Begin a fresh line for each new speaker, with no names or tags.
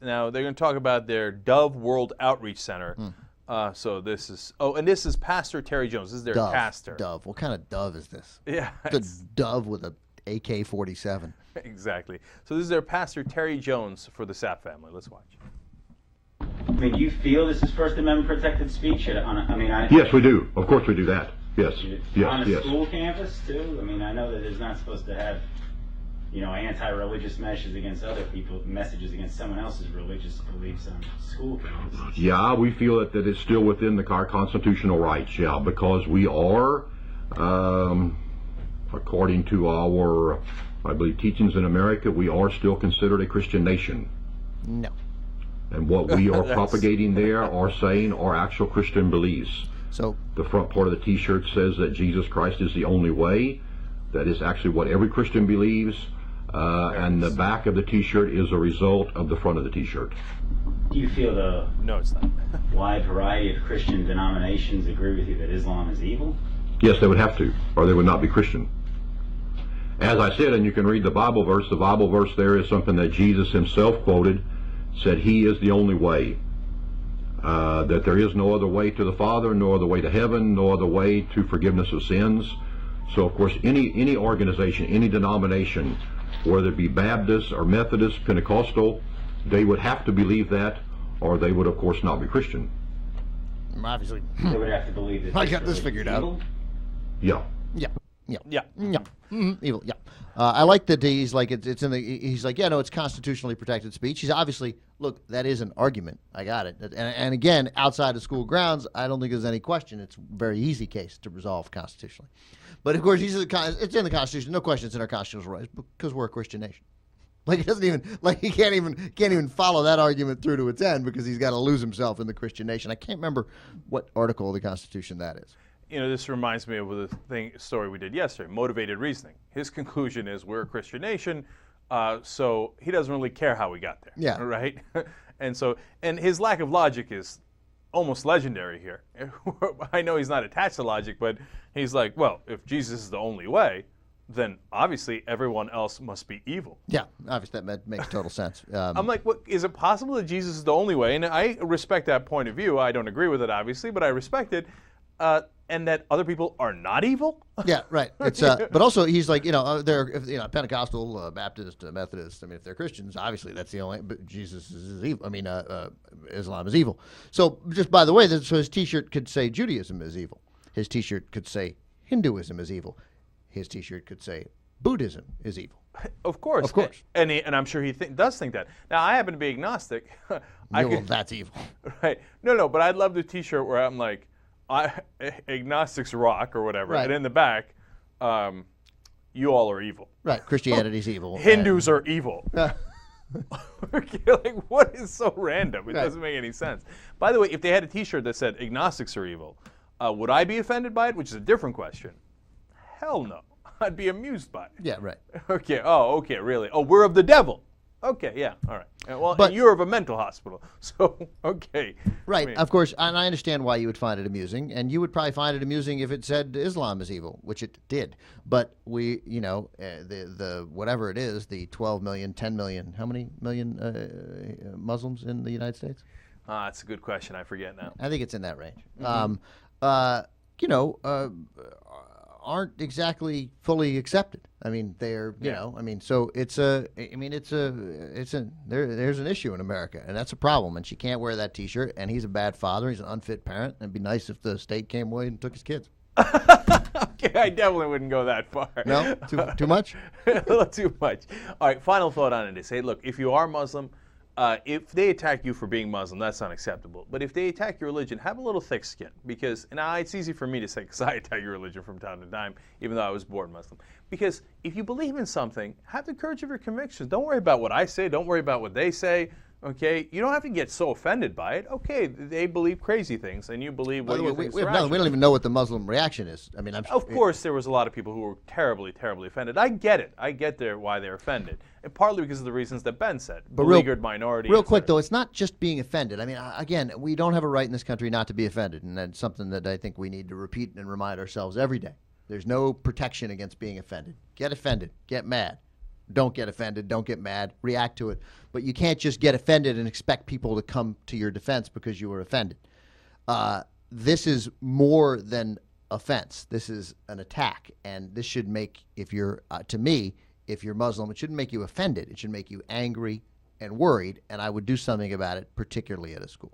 Now, they're going to talk about their Dove World Outreach Center. So this is, and this is Pastor Terry Jones. This is their pastor.
Dove. What kind of dove is this?
Yeah.
It's a dove with a AK-47.
Exactly. So this is their Pastor Terry Jones for the Sapp family. Let's watch.
I mean, do you feel this is First Amendment protected speech?
Yes, we do. Of course we do that. Yes.
On a school campus, too? I mean, I know that it's not supposed to have, anti-religious messages against other people, messages against someone else's religious beliefs on school campuses.
Yeah, we feel that it's still within our constitutional rights, because we are, according to our, I believe, teachings in America, we are still considered a Christian nation.
No.
And what we are propagating there are saying are actual Christian beliefs.
So
the front part of the T-shirt says that Jesus Christ is the only way. That is actually what every Christian believes. And the back of the T-shirt is a result of the front of the T-shirt.
Do you feel
No, it's not.
wide variety of Christian denominations agree with you that Islam is evil?
Yes, they would have to, or they would not be Christian. As I said, and you can read the Bible verse there is something that Jesus himself quoted, said he is the only way. That there is no other way to the Father, no other way to heaven, no other way to forgiveness of sins. So, of course, any organization, any denomination, whether it be Baptist or Methodist, Pentecostal, they would have to believe that, or they would, of course, not be Christian.
obviously,
They would have to believe that
I got this figured
evil?
out.
Yeah.
Yeah. Evil. Yeah. I like that he's like it's in the. He's like, yeah, no, it's constitutionally protected speech. He's obviously, look, that is an argument. I got it. And again, outside of school grounds, I don't think there's any question. It's a very easy case to resolve constitutionally. But of course, it's in the Constitution. No question, it's in our constitutional rights because we're a Christian nation. Like, he doesn't even, like, he can't even follow that argument through to its end because he's got to lose himself in the Christian nation. I can't remember what article of the Constitution that is.
This reminds me of the story we did yesterday, motivated reasoning. His conclusion is we're a Christian nation, so he doesn't really care how we got there.
Yeah.
Right? And his lack of logic is almost legendary here. I know he's not attached to logic, but he's like, well, if Jesus is the only way, then obviously everyone else must be evil.
Yeah, obviously that makes total sense.
I'm like, what, is it possible that Jesus is the only way? And I respect that point of view. I don't agree with it, obviously, but I respect it. And that other people are not evil?
Yeah, right. It's but also he's like, they're Pentecostal, Baptist, Methodist. I mean, if they're Christians, obviously that's the only. But Jesus is evil. I mean, Islam is evil. So just by the way, so his T-shirt could say Judaism is evil. His T-shirt could say Hinduism is evil. His T-shirt could say Buddhism is evil.
Of course. And I'm sure he does think that. Now, I happen to be agnostic.
That's evil.
Right. No, but I'd love the T-shirt where I'm like, agnostics rock or whatever,
right.
And in the back, you all are evil.
Right. Christianity's evil.
Hindus are evil. Like, what is so random? It
Right.
doesn't make any sense. By the way, if they had a T-shirt that said agnostics are evil, would I be offended by it? Which is a different question. Hell no. I'd be amused by it.
Yeah, right.
Okay. Oh, okay. Really? Oh, we're of the devil. Okay. Yeah. All right. Well,
But-
and you're of a mental hospital. So, okay.
Right,
I mean,
of course, and I understand why you would find it amusing, and you would probably find it amusing if it said Islam is evil, which it did. But we, the whatever it is, the 12 million, 10 million, how many million Muslims in the United States?
that's a good question. I forget now.
I think it's in that range.
Mm-hmm.
Aren't exactly fully accepted. I mean, they're, so there's an issue in America, and that's a problem. And she can't wear that T-shirt. And he's a bad father. He's an unfit parent. And it'd be nice if the state came away and took his kids.
Okay, I definitely wouldn't go that far.
No, too much.
A little too much. All right, final thought on it is: hey, look, if you are Muslim. If they attack you for being Muslim, that's unacceptable. But if they attack your religion, have a little thick skin. Because it's easy for me to say, because I attack your religion from time to time, even though I was born Muslim. Because if you believe in something, have the courage of your convictions. Don't worry about what I say. Don't worry about what they say. Okay? You don't have to get so offended by it. Okay, they believe crazy things, and you believe what you think is rational.
We don't even know what the Muslim reaction is. I mean,
Of course, there was a lot of people who were terribly, terribly offended. I get it. I get why they're offended. And partly because of the reasons that Ben said. Beleaguered minority.
Real quick, though, it's not just being offended. I mean, again, we don't have a right in this country not to be offended, and that's something that I think we need to repeat and remind ourselves every day. There's no protection against being offended. Get offended. Get mad. don't get offended, don't get mad, react to it. But you can't just get offended and expect people to come to your defense because you were offended. This is more than offense. This is an attack, and this should make, if you're, to me, if you're Muslim, it shouldn't make you offended. It should make you angry and worried, and I would do something about it, particularly at a school.